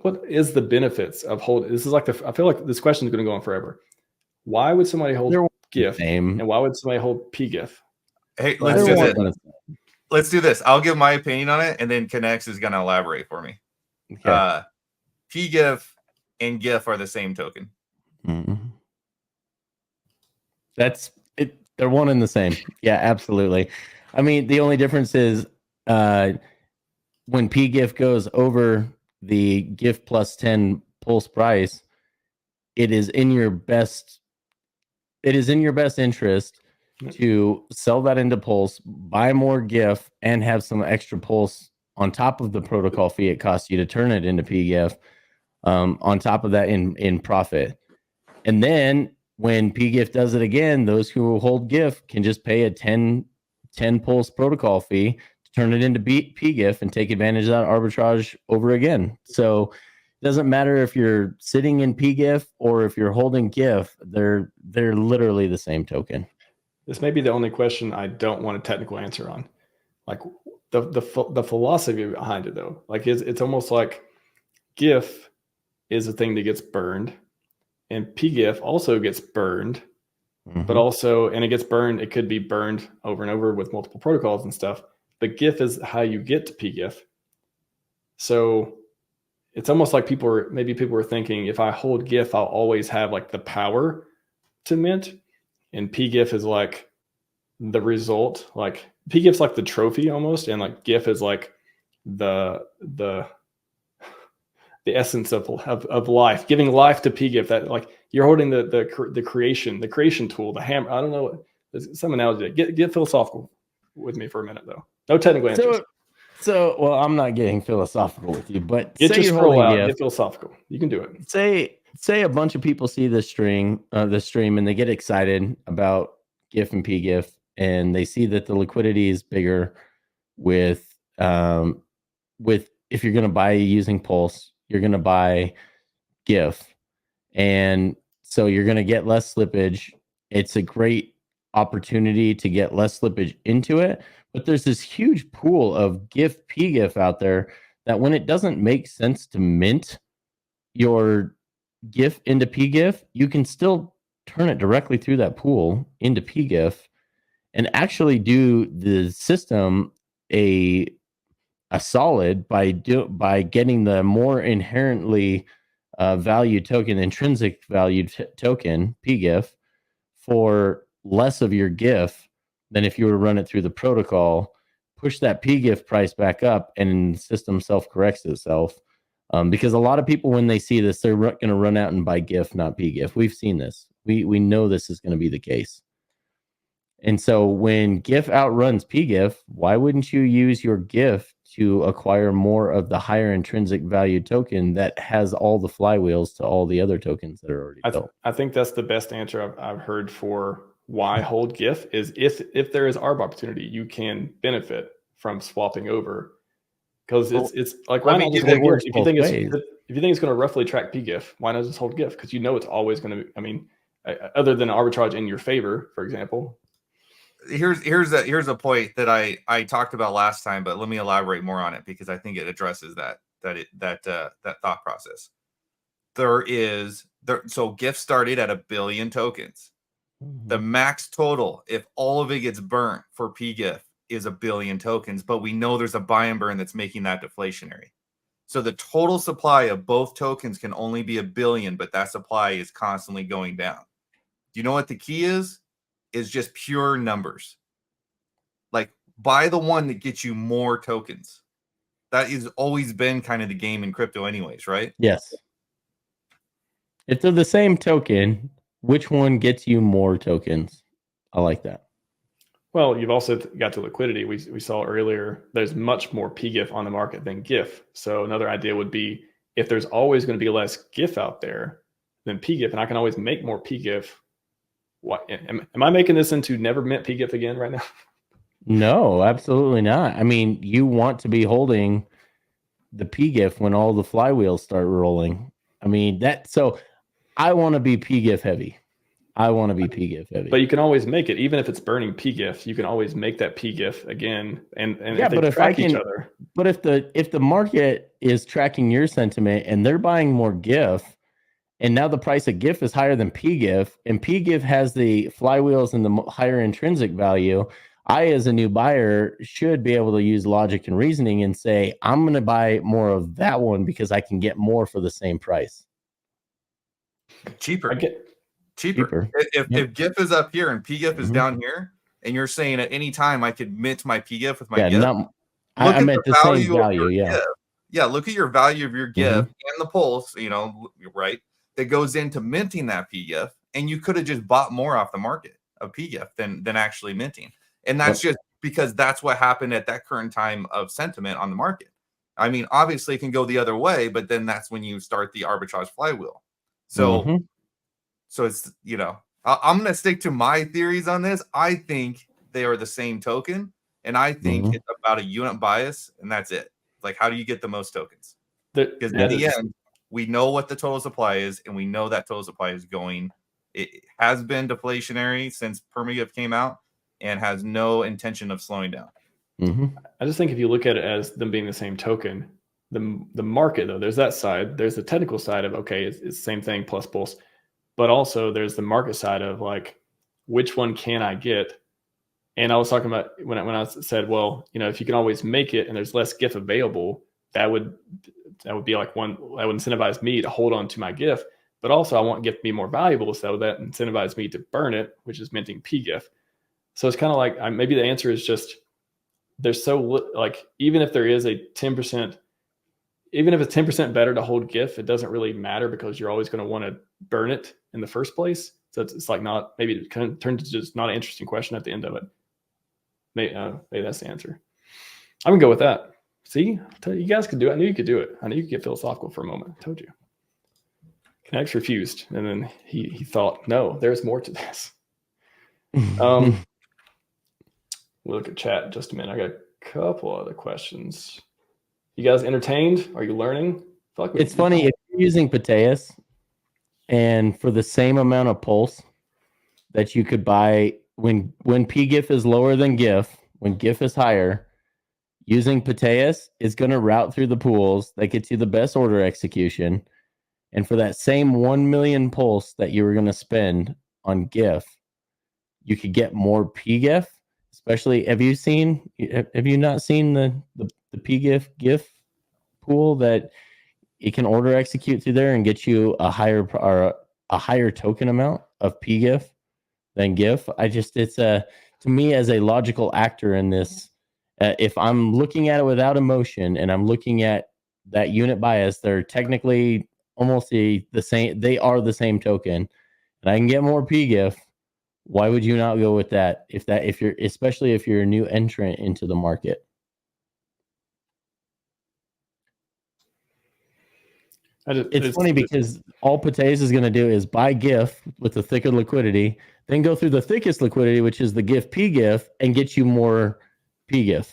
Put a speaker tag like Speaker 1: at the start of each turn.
Speaker 1: what is the benefits of holding? This is like I feel like this question is going to go on forever. Why would somebody hold GIFF and why would somebody hold PGIFF?
Speaker 2: Hey, let's do this. Let's do this. I'll give my opinion on it, and then KNTX is going to elaborate for me. Okay. PGIFF and GIFF are the same token.
Speaker 3: Mm-hmm. That's it. They're one and the same. Yeah, absolutely. I mean, the only difference is when PGIFF goes over the GIFF plus 10 pulse price, it is in your best interest to sell that into Pulse, buy more GIF, and have some extra Pulse on top of the protocol fee it costs you to turn it into PGIF, on top of that in profit. And then when PGIF does it again, those who hold GIF can just pay a 10 Pulse protocol fee to turn it into PGIF and take advantage of that arbitrage over again. So it doesn't matter if you're sitting in PGIF or if you're holding GIF, they're literally the same token.
Speaker 1: This may be the only question I don't want a technical answer on. Like the philosophy behind it though. Like it's almost like GIF is a thing that gets burned and PGIF also gets burned, but also, and it gets burned, it could be burned over and over with multiple protocols and stuff, but GIF is how you get to PGIF. So it's almost like people were thinking, if I hold GIF, I'll always have like the power to mint. And PGIF is like the result, like PGIF's like the trophy almost. And like GIF is like the essence of life, giving life to PGIF. That like you're holding the creation tool, the hammer. I don't know. There's some analogy. Get philosophical with me for a minute though. No technical answers.
Speaker 3: So, well, I'm not getting philosophical with you, but
Speaker 1: get your scroll out. Get philosophical. You can do it.
Speaker 3: Say a bunch of people see the stream, and they get excited about GIF and PGIF, and they see that the liquidity is bigger with if you're going to buy using Pulse, you're going to buy GIF, and so you're going to get less slippage. It's a great opportunity to get less slippage into it. But there's this huge pool of GIF, PGIF out there that when it doesn't make sense to mint your GIF into PGIF, you can still turn it directly through that pool into PGIF and actually do the system a solid by getting the more inherently valued token, intrinsic valued token, PGIF, for less of your GIF than if you were to run it through the protocol, push that PGIF price back up, and the system self-corrects itself. Because a lot of people, when they see this, they're going to run out and buy GIF, not PGIF. We've seen this. We know this is going to be the case. And so when GIF outruns PGIF, why wouldn't you use your GIF to acquire more of the higher intrinsic value token that has all the flywheels to all the other tokens that are already built?
Speaker 1: I think that's the best answer I've heard for why hold GIF is if there is ARB opportunity, you can benefit from swapping over. Because it's like, why not just hold GIF? If you think it's going to roughly track PGIF, why not just hold GIF? Because you know it's always going to be, I mean, other than arbitrage in your favor, for example.
Speaker 2: Here's a point that I talked about last time, but let me elaborate more on it because I think it addresses that thought process. So GIF started at 1 billion tokens. The max total, if all of it gets burnt for PGIF, is 1 billion tokens, but we know there's a buy and burn that's making that deflationary. So the total supply of both tokens can only be 1 billion, but that supply is constantly going down. Do you know what the key is? Is just pure numbers. Like buy the one that gets you more tokens. That has always been kind of the game in crypto anyways, right?
Speaker 3: Yes. If they're the same token, which one gets you more tokens? I like that.
Speaker 1: Well, you've also got the liquidity. We saw earlier, there's much more PGIF on the market than GIF. So another idea would be if there's always going to be less GIF out there than PGIF, and I can always make more PGIF. What am I making this into never mint PGIF again right now?
Speaker 3: No, absolutely not. I mean, you want to be holding the PGIF when all the flywheels start rolling. I mean, so I want to be PGIF heavy. I want to be PGIF heavy.
Speaker 1: But you can always make it, even if it's burning PGIF, you can always make that PGIF again. And
Speaker 3: yeah,
Speaker 1: if they
Speaker 3: but if
Speaker 1: track
Speaker 3: I can,
Speaker 1: each other.
Speaker 3: But if the market is tracking your sentiment and they're buying more GIF, and now the price of GIF is higher than PGIF, and PGIF has the flywheels and the higher intrinsic value, I, as a new buyer, should be able to use logic and reasoning and say, I'm going to buy more of that one because I can get more for the same price.
Speaker 2: Cheaper.
Speaker 3: Cheaper.
Speaker 2: If GIF is up here and PGIF is down here, and you're saying at any time I could mint my PGIF with my GIF,
Speaker 3: I meant the same value.
Speaker 2: Yeah. Look at your value of your GIF and the pulse, right? That goes into minting that PGIF, and you could have just bought more off the market of PGIF than actually minting. And that's just because that's what happened at that current time of sentiment on the market. I mean, obviously it can go the other way, but then that's when you start the arbitrage flywheel. So, so it's, I'm going to stick to my theories on this. I think they are the same token, and I think it's about a unit bias, and that's it. Like, how do you get the most tokens? Because in the end, we know what the total supply is, and we know that total supply is going. It has been deflationary since PermaGIF came out, and has no intention of slowing down.
Speaker 1: I just think if you look at it as them being the same token, the market, though, there's that side. There's the technical side of, okay, it's the same thing plus pulse. But also there's the market side of, like, which one can I get? And I was talking about when I said, well, if you can always make it and there's less GIF available, that would be like one that would incentivize me to hold on to my GIF. But also I want GIF to be more valuable, so that incentivizes me to burn it, which is minting PGIF. So it's kind of like, maybe the answer is just there's like, even if there is a 10%, even if it's 10% better to hold GIF, it doesn't really matter because you're always going to want to burn it in the first place. So it's like maybe it turns into just not an interesting question at the end of it. Maybe that's the answer. I'm gonna go with that. See, you guys could do it. I knew you could do it. I knew you could get philosophical for a moment. I told you. KNTX refused, and then he thought, no, there's more to this. We'll look at chat in just a minute. I got a couple other questions. You guys entertained? Are you learning?
Speaker 3: It's funny, if you're using PulseX, and for the same amount of pulse that you could buy when PGIF is lower than GIF, when GIF is higher, using PulseX is going to route through the pools that gets you the best order execution. And for that same 1 million pulse that you were going to spend on GIF, you could get more PGIF. Especially, have you not seen the PGIF GIF pool that it can order execute through there and get you a higher token amount of PGIF than GIF? It's to me, as a logical actor in this, if I'm looking at it without emotion and I'm looking at that unit bias, they're technically almost the same. They are the same token, and I can get more PGIF. Why would you not go with that? Especially if you're a new entrant into the market. It's funny because all PulseX is going to do is buy GIF with the thicker liquidity, then go through the thickest liquidity, which is the GIF PGIF, and get you more PGIF.